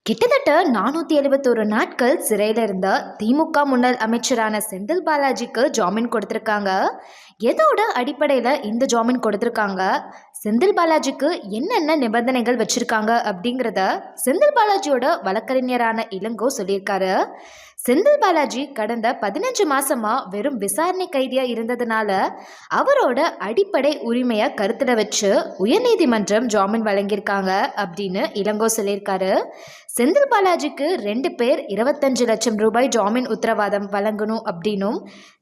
கிட்டத்தட்ட 471 நாட்கள் சிறையில் இருந்த திமுக முன்னாள் அமைச்சரான செந்தில் பாலாஜிக்கு ஜாமீன் கொடுத்துருக்காங்க. எதோட அடிப்படையில் இந்த ஜாமீன் கொடுத்துருக்காங்க, செந்தில் பாலாஜிக்கு என்னென்ன நிபந்தனைகள் வச்சிருக்காங்க அப்படிங்கிறத செந்தில் பாலாஜியோட வழக்கறிஞரான இளங்கோ சொல்லியிருக்காரு. செந்தில் பாலாஜி கடந்த 15 மாசமா வெறும் விசாரணை கைதியா இருந்ததுனால அவரோட அடிப்படை உரிமையை கருத்துல வச்சு உயர்நீதிமன்றம் ஜாமீன் வழங்கியிருக்காங்க அப்படின்னு இளங்கோ சொல்லியிருக்காரு. செந்தில் பாலாஜிக்கு 2 பேர் 25 லட்சம் ரூபாய் ஜாமீன் உத்தரவாதம் வழங்கணும் அப்படின்னும்,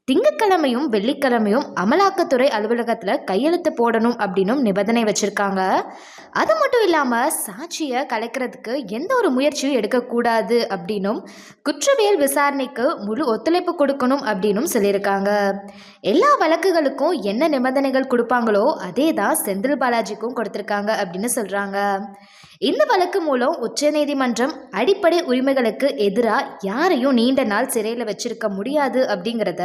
திங்கட்கிழமையும் வெள்ளிக்கிழமையும் அமலாக்கத்துறை அலுவலகத்தில் கையெழுத்து போடணும் அப்படின்னும் நிபந்தனை வச்சிருக்காங்க. அது மட்டும் இல்லாமல் சாட்சியை கலைக்கிறதுக்கு எந்த ஒரு முயற்சியும் எடுக்கக்கூடாது அப்படின்னும், குற்றவியல் விசாரணைக்கு முழு ஒத்துழைப்பு கொடுக்கணும் அப்படின்னும் சொல்லியிருக்காங்க. எல்லா வழக்குகளுக்கும் என்ன நிபந்தனைகள் கொடுப்பாங்களோ அதே தான் செந்தில் பாலாஜிக்கும் கொடுத்துருக்காங்க அப்படின்னு சொல்கிறாங்க. இந்த வழக்கு மூலம் உச்சநீதிமன்றம் அடிப்படை உரிமைகளுக்கு எதிராக யாரையும் நீண்ட நாள் சிறையில் வச்சிருக்க முடியாது அப்படிங்கிறத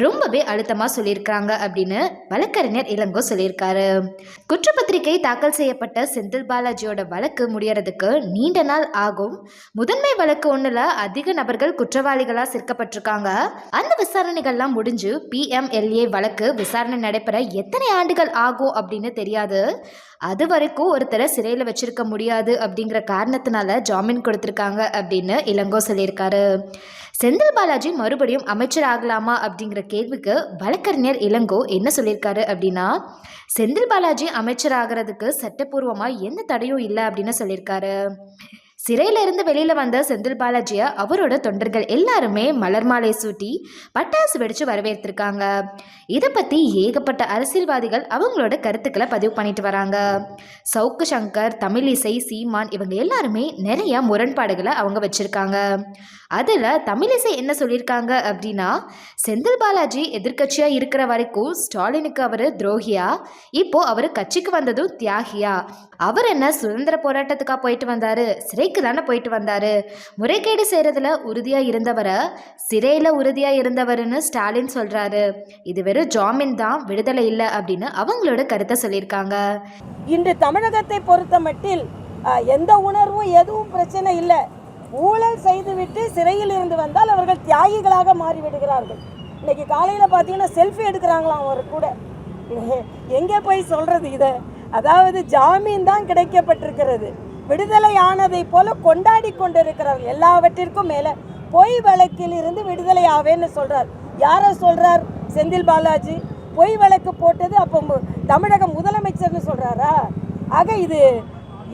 ரொம்பவே அழுத்தமாக சொல்லியிருக்காங்க அப்படின்னு வழக்கறிஞர் இளங்கோ சொல்லியிருக்காரு. குற்றப்பத்திரிகை தாக்கல் செய்யப்பட்ட செந்தில் பாலாஜியோட வழக்கு முடியறதுக்கு நீண்ட நாள் ஆகும். முதன்மை வழக்கு ஒன்றில் அதிக நபர்கள் குற்றவாளிகளாக சேர்க்கப்பட்டிருக்காங்க. அந்த விசாரணைகள்லாம் முடிஞ்சு PMLA வழக்கு விசாரணை நடைபெற எத்தனை ஆண்டுகள் ஆகும் அப்படின்னு தெரியாது. அது வரைக்கும் ஒருத்தரை சிறையில் வச்சிருக்க முடியாது அப்படிங்கிற காரணத்தினால ஜாமீன் கொடுத்துருக்காங்க அப்படின்னு இளங்கோ சொல்லியிருக்காரு. செந்தில் பாலாஜி மறுபடியும் அமைச்சர் ஆகலாமா அப்படிங்கிற கேள்விக்கு வழக்கறிஞர் இளங்கோ என்ன சொல்லியிருக்காரு அப்படின்னா, செந்தில் பாலாஜி அமைச்சர் ஆகிறதுக்கு சட்டப்பூர்வமாக எந்த தடையும் இல்லை அப்படின்னு சொல்லியிருக்காரு. சிறையில இருந்து வெளியில வந்த செந்தில் பாலாஜியை அவரோட தொண்டர்கள் எல்லாருமே மலர் மாலை சூட்டி பட்டாசு வெடிச்சு வரவேற்றிருக்காங்க. இதை பத்தி ஏகப்பட்ட அரசியல்வாதிகள் அவங்களோட கருத்துக்களை பதிவு பண்ணிட்டு வராங்க. சவுக்கு சங்கர், தமிழிசை, சீமான் இவங்க எல்லாருமே நிறைய முரண்பாடுகளை அவங்க வச்சிருக்காங்க. அதில் தமிழிசை என்ன சொல்லியிருக்காங்க அப்படின்னா, செந்தில் பாலாஜி எதிர்கட்சியா இருக்கிற வரைக்கும் ஸ்டாலினுக்கு அவர் துரோகியா, இப்போ அவர் கட்சிக்கு வந்ததும் தியாகியா? அவர் என்ன சுதந்திர போராட்டத்துக்காக போயிட்டு வந்தாரு? சிறைக்கு தானே போயிட்டு வந்தாரு. முறைகேடு செய்யறதுல உறுதியா இருந்தவரை சிறையில் உறுதியா இருந்தவர்னு ஸ்டாலின் சொல்றாரு. இது வெறும் ஜாமீன் தான், விடுதலை இல்லை அப்படின்னு அவங்களோட கருத்தை சொல்லியிருக்காங்க. இன்று தமிழகத்தை பொறுத்த மட்டில் எந்த உணர்வும் எதுவும் பிரச்சனை இல்லை. ஊழல் செய்துவிட்டு சிறையில் இருந்து வந்தால் அவர்கள் தியாகிகளாக மாறிவிடுகிறார்கள். இன்னைக்கு காலையில் பார்த்தீங்கன்னா செல்ஃபி எடுக்கிறாங்களாம் அவர் கூட. எங்கே போய் சொல்றது இதை? அதாவது ஜாமீன் தான் கிடைக்கப்பட்டிருக்கிறது, விடுதலை ஆனதை போல கொண்டாடி கொண்டிருக்கிறார்கள். எல்லாவற்றிற்கும் மேலே பொய் வழக்கில் இருந்து விடுதலை ஆவேன்னு சொல்றார். யாரை சொல்றார்? செந்தில் பாலாஜி பொய் வழக்கு போட்டது அப்போ தமிழக முதலமைச்சர்னு சொல்றாரா? ஆக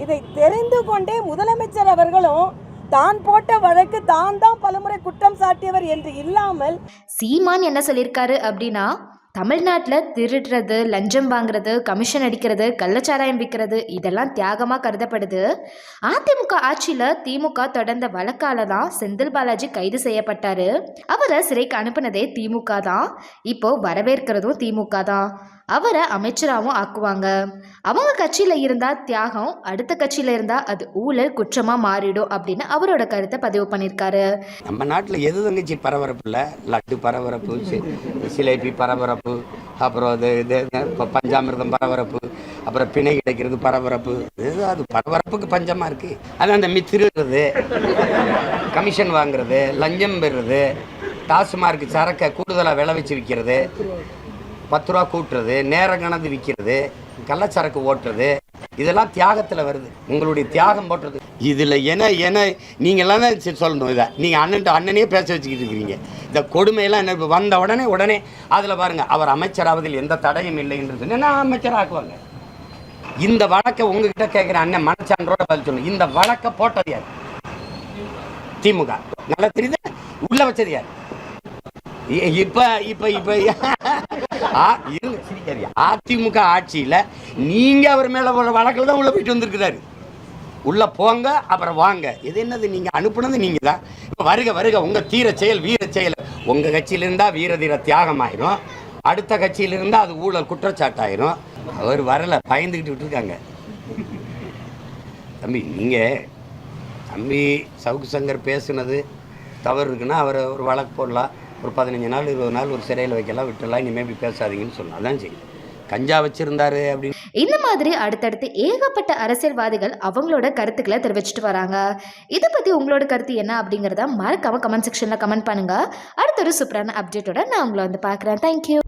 இதை தெரிந்து கொண்டே முதலமைச்சர் அவர்களும் தான் போட்ட வழக்கு தான் பலமுறை குற்றம் சாட்டியவர் என்று இல்லாமல், சீமான் என்ன சொல்லியிருக்காரு அப்படின்னா, தமிழ்நாட்டில் திருடுறது, லஞ்சம் வாங்குறது, கமிஷன் அடிக்கிறது, கள்ளச்சாராயம் விற்கிறது இதெல்லாம் தியாகமாக கருதப்படுது. அதிமுக ஆட்சியில் திமுக தொடர்ந்த வழக்கால தான் செந்தில் பாலாஜி கைது செய்யப்பட்டாரு. அவரை சிறைக்கு அனுப்புனதே திமுக தான், இப்போ வரவேற்கிறதும் திமுக தான். அவரை அமைச்சராகவும் ஆக்குவாங்க. அவங்க கட்சியில் இருந்தால் தியாகம், அடுத்த கட்சியில் இருந்தால் அது ஊழல் குற்றமாக மாறிடும் அப்படின்னு அவரோட கருத்தை பதிவு பண்ணியிருக்காரு. நம்ம நாட்டில் எது தங்கச்சி பரபரப்பு இல்லை? லட்டு பரபரப்பு, சிலேபி பரபரப்பு, அப்புறம் இது பஞ்சாமிர்தம் பரபரப்பு, அப்புறம் பிணை கிடைக்கிறது பரபரப்பு. அது பரபரப்புக்கு பஞ்சமாக இருக்குது. அது அந்த திருடுறது, கமிஷன் வாங்குறது, லஞ்சம் பெறுறது, டாஸ்மார்க் சரக்கை கூடுதலாக விளை வச்சு விற்கிறது, 10 ரூபா கூட்டுறது, நேரம் கணந்து விற்கிறது, கள்ளச்சரக்கு ஓட்டுறது, இதெல்லாம் தியாகத்தில் வருது. உங்களுடைய தியாகம் போட்டுறது இதில் என்ன நீங்கள்லாம் தான் சொல்லணும். இதை நீங்கள் அண்ணனே பேச வச்சுக்கிட்டு இருக்கிறீங்க. இந்த கொடுமையெல்லாம் என்ன வந்த உடனே அதில் பாருங்கள், அவர் அமைச்சராவதில் எந்த தடையும் இல்லை என்று சொன்னால் நான் அமைச்சராக்குவாங்க. இந்த வழக்கை உங்ககிட்ட கேட்குற அண்ணன் மனச்சான்றோட பதில் சொல்லணும். இந்த வழக்கை போட்டது யார்? திமுக. நல்லா தெரியுது. உள்ள வச்சது யார்? அதிமுக ஆட்சியில் நீங்க அவர் மேல வழக்கில் தான் உள்ள போயிட்டு வந்திருக்கிறாரு. உள்ள போங்க அப்புறம் வாங்க. இது என்னது? நீங்க அனுப்புனது நீங்க தான். இப்போ வருக உங்க தீர செயல் வீர செயல். உங்க கட்சியில இருந்தா வீர தீர தியாகம் ஆயிரும், அடுத்த கட்சியில இருந்தா அது ஊழல் குற்றச்சாட்டாயிரும். அவர் வரல, பயந்துக்கிட்டு விட்டுருக்காங்க. தம்பி சவுக்கு சங்கர் பேசுனது தவறு இருக்குன்னா அவரை ஒரு வழக்கு போடலாம், ஒரு 15 நாள் 20 நாள் ஒரு சிறையில் வைக்கலாம், விட்டுடலாம், இனிமேல் இப்படி பேசாதீங்கன்னு சொல்லலாம். அதான் சரி. கஞ்சா வச்சுருந்தாரு அப்படின்னு. இந்த மாதிரி அடுத்தடுத்து ஏகப்பட்ட அரசியல்வாதிகள் அவங்களோட கருத்துக்களை தெரிவிச்சிட்டு வராங்க. இதை பற்றி உங்களோட கருத்து என்ன அப்படிங்கிறத மறக்காம கமெண்ட் செக்ஷனில் கமெண்ட் பண்ணுங்க. அடுத்த ஒரு சூப்பரான அப்டேட்டோட நான் உங்களை வந்து பார்க்குறேன். தேங்க்யூ.